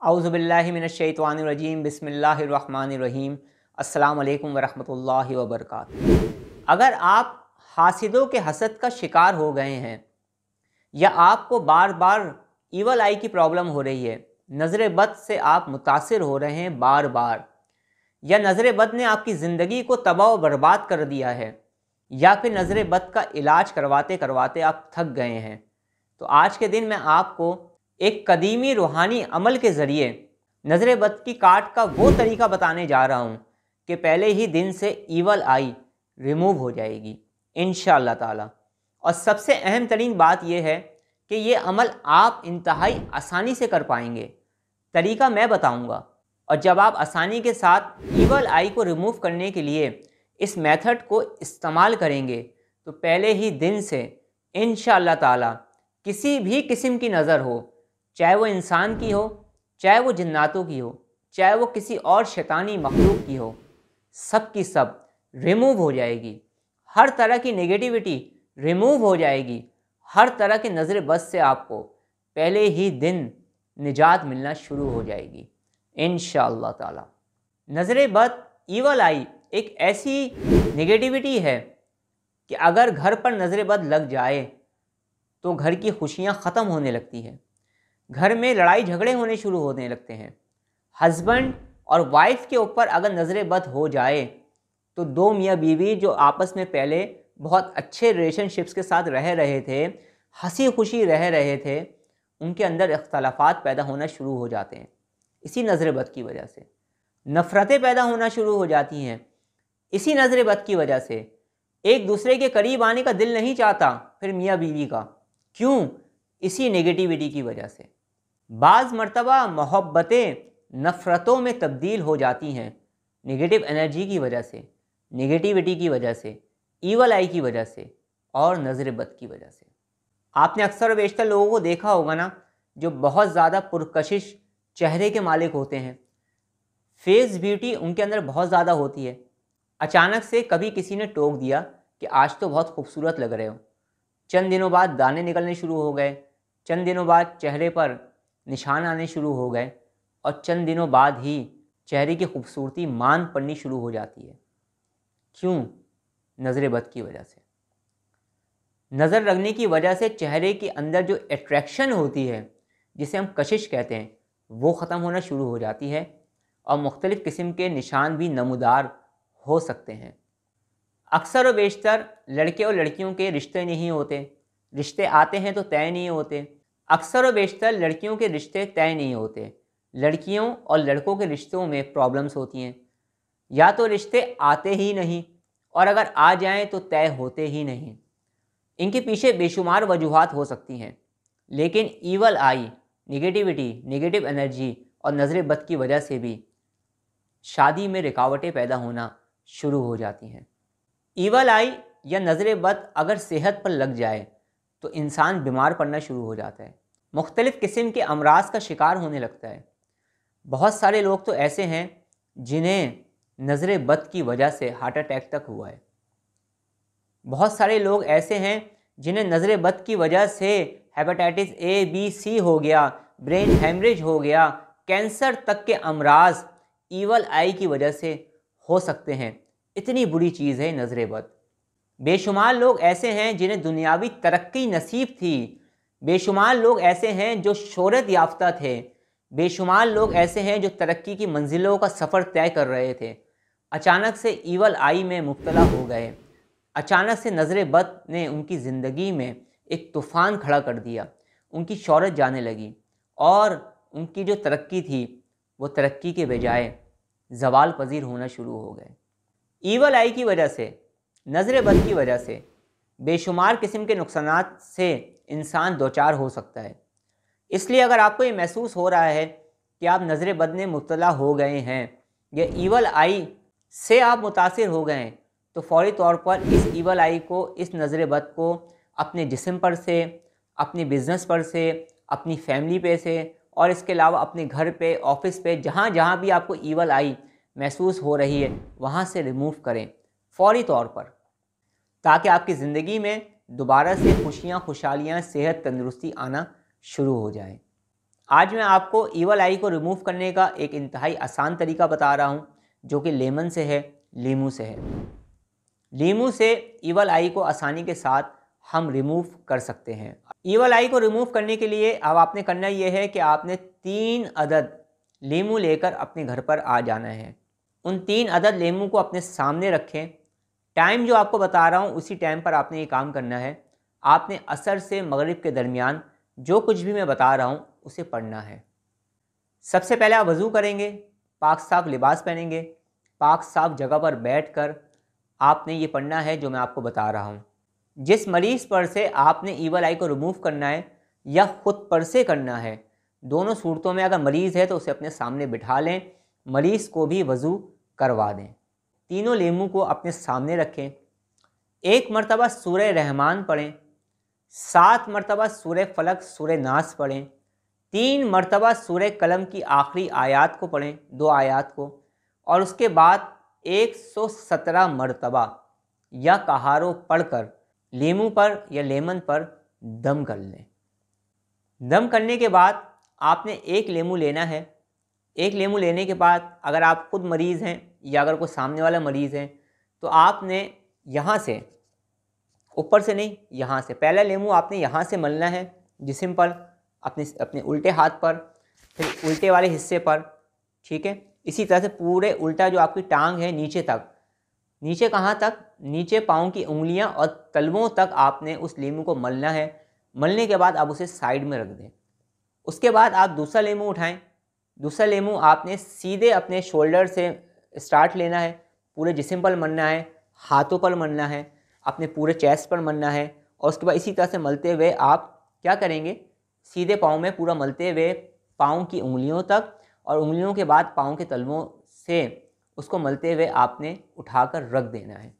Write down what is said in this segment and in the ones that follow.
औज़ुबिल्लाहि मिनश्शैतानिर्रजीम बिस्मिल्लाहिर्रहमानिर्रहीम अस्सलामु अलैकुम वरहमतुल्लाहि वबरकातुहू। अगर आप हासिदों के हसद का शिकार हो गए हैं या आपको बार बार ईवल आई की प्रॉब्लम हो रही है, नज़र बद से आप मुतासिर हो रहे हैं बार बार, या नज़र बद ने आपकी ज़िंदगी को तबाह व बर्बाद कर दिया है, या फिर नज़र बद का इलाज करवाते करवाते आप थक गए हैं, तो आज के दिन मैं आपको एक कदीमी रूहानी अमल के ज़रिए नज़र बद की काट का वो तरीका बताने जा रहा हूँ कि पहले ही दिन से ईवल आई रिमूव हो जाएगी इंशाअल्लाह ताला। और सबसे अहम तरीन बात यह है कि ये अमल आप इंतहाई आसानी से कर पाएंगे। तरीका मैं बताऊंगा, और जब आप आसानी के साथ ईवल आई को रिमूव करने के लिए इस मेथड को इस्तेमाल करेंगे तो पहले ही दिन से इंशाअल्लाह ताला किसी भी किस्म की नज़र हो, चाहे वो इंसान की हो, चाहे वो जिन्नातों की हो, चाहे वो किसी और शैतानी मखलूक की हो, सब की सब रिमूव हो जाएगी। हर तरह की नेगेटिविटी रिमूव हो जाएगी। हर तरह के नज़र बद से आपको पहले ही दिन निजात मिलना शुरू हो जाएगी इंशाअल्लाह ताला। नज़र बद ईवल आई एक ऐसी नेगेटिविटी है कि अगर घर पर नज़र बद लग जाए तो घर की खुशियाँ ख़त्म होने लगती हैं, घर में लड़ाई झगड़े होने शुरू होने लगते हैं। हस्बैंड और वाइफ के ऊपर अगर नज़र बद हो जाए तो दो मियाँ बीवी जो आपस में पहले बहुत अच्छे रिलेशनशिप्स के साथ रह रहे थे, हंसी खुशी रह रहे थे, उनके अंदर इख्तलाफात पैदा होना शुरू हो जाते हैं। इसी नज़र बद की वजह से नफ़रतें पैदा होना शुरू हो जाती हैं। इसी नज़र बद की वजह से एक दूसरे के करीब आने का दिल नहीं चाहता फिर मियाँ बीवी का। क्यों? इसी नेगेटिविटी की वजह से। बाज़ मर्तबा मोहब्बतें नफ़रतों में तब्दील हो जाती हैं नेगेटिव एनर्जी की वजह से, नेगेटिविटी की वजह से, ईवल आई की वजह से और नज़र बद की वजह से। आपने अक्सर बेशतर लोगों को देखा होगा ना, जो बहुत ज़्यादा पुरकशिश चेहरे के मालिक होते हैं, फेस ब्यूटी उनके अंदर बहुत ज़्यादा होती है। अचानक से कभी किसी ने टोक दिया कि आज तो बहुत खूबसूरत लग रहे हो, चंद दिनों बाद दाने निकलने शुरू हो गए, चंद दिनों बाद चेहरे पर निशान आने शुरू हो गए, और चंद दिनों बाद ही चेहरे की खूबसूरती मान पड़नी शुरू हो जाती है। क्यों? नज़र बद की वजह से। नज़र लगने की वजह से चेहरे के अंदर जो अट्रैक्शन होती है, जिसे हम कशिश कहते हैं, वो ख़त्म होना शुरू हो जाती है, और मुख्तलिफ़ किस्म के निशान भी नमूदार हो सकते हैं। अक्सर व बेशतर लड़के और लड़कियों के रिश्ते नहीं होते, रिश्ते आते हैं तो तय नहीं होते। अक्सर व बेशतर लड़कियों के रिश्ते तय नहीं होते, लड़कियों और लड़कों के रिश्तों में प्रॉब्लम्स होती हैं। या तो रिश्ते आते ही नहीं, और अगर आ जाएं तो तय होते ही नहीं। इनके पीछे बेशुमार वजूहात हो सकती हैं, लेकिन ईवल आई, नेगेटिविटी, नेगेटिव एनर्जी और नज़र बद की वजह से भी शादी में रुकावटें पैदा होना शुरू हो जाती हैं। ईवल आई या नज़र बद अगर सेहत पर लग जाए तो इंसान बीमार पड़ना शुरू हो जाता है, मुख्तलिफ़ किस्म के अमराज का शिकार होने लगता है। बहुत सारे लोग तो ऐसे हैं जिन्हें नज़र बद की वजह से हार्ट अटैक तक हुआ है। बहुत सारे लोग ऐसे हैं जिन्हें नज़र बद की वजह से हेपेटाइटिस ए, बी, सी हो गया, ब्रेन हेमरेज हो गया, कैंसर तक के अमराज ईवल आई की वजह से हो सकते हैं। इतनी बुरी चीज़ है नज़र बद। बेशुमार लोग ऐसे हैं जिन्हें दुनियावी तरक्की नसीब थी, बेशुमार लोग ऐसे हैं जो शोहरत याफ्ता थे, बेशुमार लोग ऐसे हैं जो तरक्की की मंजिलों का सफ़र तय कर रहे थे, अचानक से ईवल आई में मुब्तला हो गए। अचानक से नज़र बद ने उनकी ज़िंदगी में एक तूफ़ान खड़ा कर दिया, उनकी शोहरत जाने लगी, और उनकी जो तरक्की थी वो तरक्की के बजाय ज़वाल पजीर होना शुरू हो गए। ईवल आई की वजह से, नज़र बद की वजह से बेशुमार किस्म के नुकसानात से इंसान दो चार हो सकता है। इसलिए अगर आपको ये महसूस हो रहा है कि आप नज़र बद में मुब्तला हो गए हैं या ईवल आई से आप मुतासिर हो गए हैं, तो फौरी तौर पर इस ईवल आई को, इस नज़र बद को अपने जिस्म पर से, अपने बिज़नेस पर से, अपनी फैमिली पे से, और इसके अलावा अपने घर पे, ऑफिस पे, जहाँ जहाँ भी आपको ईवल आई महसूस हो रही है वहाँ से रिमूव करें फौरी तौर पर, ताकि आपकी ज़िंदगी में दोबारा से खुशियाँ, खुशहालियाँ, सेहत, तंदुरुस्ती आना शुरू हो जाए। आज मैं आपको ईवल आई को रिमूव करने का एक इंतहाई आसान तरीका बता रहा हूँ, जो कि लेमन से है, लीमू से है। लीमू से ईवल आई को आसानी के साथ हम रिमूव कर सकते हैं। ईवल आई को रिमूव करने के लिए अब आपने करना यह है कि आपने 3 अदद लीमू लेकर अपने घर पर आ जाना है। उन 3 अदद लीमू को अपने सामने रखें। टाइम जो आपको बता रहा हूँ उसी टाइम पर आपने ये काम करना है। आपने असर से मगरिब के दरमियान जो कुछ भी मैं बता रहा हूँ उसे पढ़ना है। सबसे पहले आप वज़ू करेंगे, पाक साफ लिबास पहनेंगे, पाक साफ जगह पर बैठकर आपने ये पढ़ना है जो मैं आपको बता रहा हूँ। जिस मरीज़ पर से आपने ईवल आई को रिमूव करना है या ख़ुद पर से करना है, दोनों सूरतों में अगर मरीज़ है तो उसे अपने सामने बिठा लें, मरीज़ को भी वज़ू करवा दें। तीनों लीमू को अपने सामने रखें। 1 मरतबा सूरह रहमान पढ़ें, 7 मरतबा सूरह फलक सूरह नास पढ़ें, 3 मरतबा सूरह कलम की आखिरी आयत को पढ़ें, 2 आयत को, और उसके बाद 117 मरतबा या कहारो पढ़कर लीमू पर या लेमन पर दम कर लें। दम करने के बाद आपने 1 लीमू लेना है। 1 लीमू लेने के बाद अगर आप खुद मरीज़ हैं या अगर कोई सामने वाला मरीज़ है तो आपने यहाँ से, ऊपर से नहीं, यहाँ से पहला लीमू आपने यहाँ से मलना है जिस्म पर, अपने उल्टे हाथ पर, फिर उल्टे वाले हिस्से पर, ठीक है। इसी तरह से पूरे उल्टा जो आपकी टांग है नीचे तक, नीचे कहाँ तक, नीचे पाँव की उंगलियाँ और तलवों तक आपने उस लीमू को मलना है। मलने के बाद आप उसे साइड में रख दें। उसके बाद आप दूसरा लीमू उठाएं। दूसरा लीमू आपने सीधे अपने शोल्डर से स्टार्ट लेना है, पूरे जिस्म पर मलना है, हाथों पर मलना है, अपने पूरे चेस्ट पर मलना है, और उसके बाद इसी तरह से मलते हुए आप क्या करेंगे, सीधे पाँव में पूरा मलते हुए पाँव की उंगलियों तक, और उंगलियों के बाद पाँव के तलवों से उसको मलते हुए आपने उठाकर रख देना है।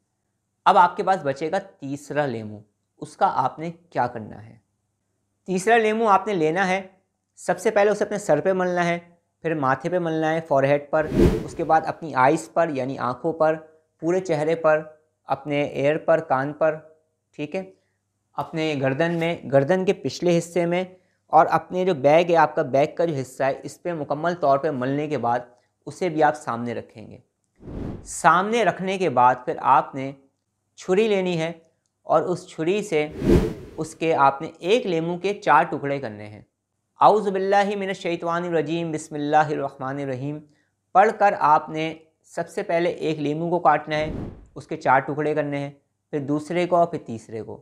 अब आपके पास बचेगा तीसरा लीमू। उसका आपने क्या करना है, तीसरा लीमू आपने लेना है। सबसे पहले उसे अपने सर पे मलना है, फिर माथे पे मलना है, फॉरहेड पर, उसके बाद अपनी आइज़ पर यानी आँखों पर, पूरे चेहरे पर, अपने एयर पर, कान पर, ठीक है, अपने गर्दन में, गर्दन के पिछले हिस्से में, और अपने जो बैग है, आपका बैग का जो हिस्सा है, इस पर मुकम्मल तौर पे मलने के बाद उसे भी आप सामने रखेंगे। सामने रखने के बाद फिर आपने छुरी लेनी है और उस छुरी से उसके आपने 1 लीमू के 4 टुकड़े करने हैं। औज़ु बिल्लाहि मिनश शैतानिर रजीम, बिस्मिल्लाहिर रहमानिर रहीम पढ़कर आपने सबसे पहले 1 लीमू को काटना है, उसके 4 टुकड़े करने हैं, फिर दूसरे को और फिर तीसरे को।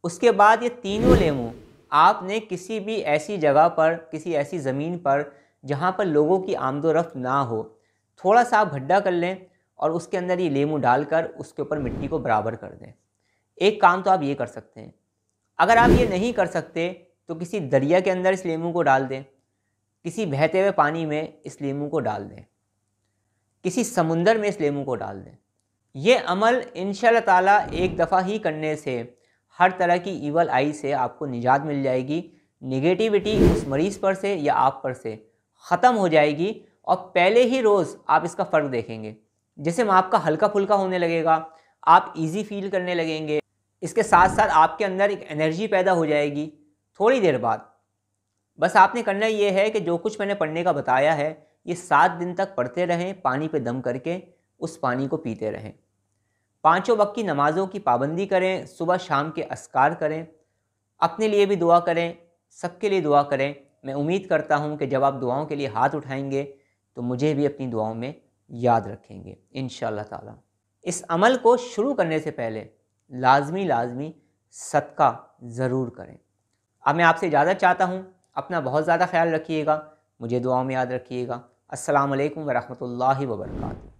उसके बाद ये तीनों लीमू आपने किसी भी ऐसी जगह पर, किसी ऐसी ज़मीन पर जहाँ पर लोगों की आमदोरफ्त ना हो, थोड़ा सा आप गड्ढा कर लें और उसके अंदर ये लीमू डालकर उसके ऊपर मिट्टी को बराबर कर दें। एक काम तो आप ये कर सकते हैं। अगर आप ये नहीं कर सकते तो किसी दरिया के अंदर इस लीमू को डाल दें, किसी बहते हुए पानी में इस लीमू को डाल दें, किसी समुंदर में इस लीमू को डाल दें। ये अमल इंशाअल्लाह ताला एक दफ़ा ही करने से हर तरह की ईवल आई से आपको निजात मिल जाएगी। निगेटिविटी उस मरीज़ पर से या आप पर से ख़त्म हो जाएगी और पहले ही रोज़ आप इसका फ़र्क देखेंगे। जिस्म आपका हल्का फुल्का होने लगेगा, आप इजी फील करने लगेंगे। इसके साथ साथ आपके अंदर एक एनर्जी पैदा हो जाएगी थोड़ी देर बाद। बस आपने करना ये है कि जो कुछ मैंने पढ़ने का बताया है ये 7 दिन तक पढ़ते रहें, पानी पे दम करके उस पानी को पीते रहें। 5 वक्त की नमाज़ों की पाबंदी करें, सुबह शाम के अस्कार करें, अपने लिए भी दुआ करें, सबके लिए दुआ करें। मैं उम्मीद करता हूँ कि जब आप दुआओं के लिए हाथ उठाएंगे तो मुझे भी अपनी दुआओं में याद रखेंगे इंशाअल्लाह ताला। इस अमल को शुरू करने से पहले लाजमी सदका ज़रूर करें। अब मैं आपसे इजाज़त चाहता हूँ। अपना बहुत ज़्यादा ख्याल रखिएगा, मुझे दुआओं में याद रखिएगा। अस्सलामु अलैकुम व रहमतुल्लाहि व बरकातुहू।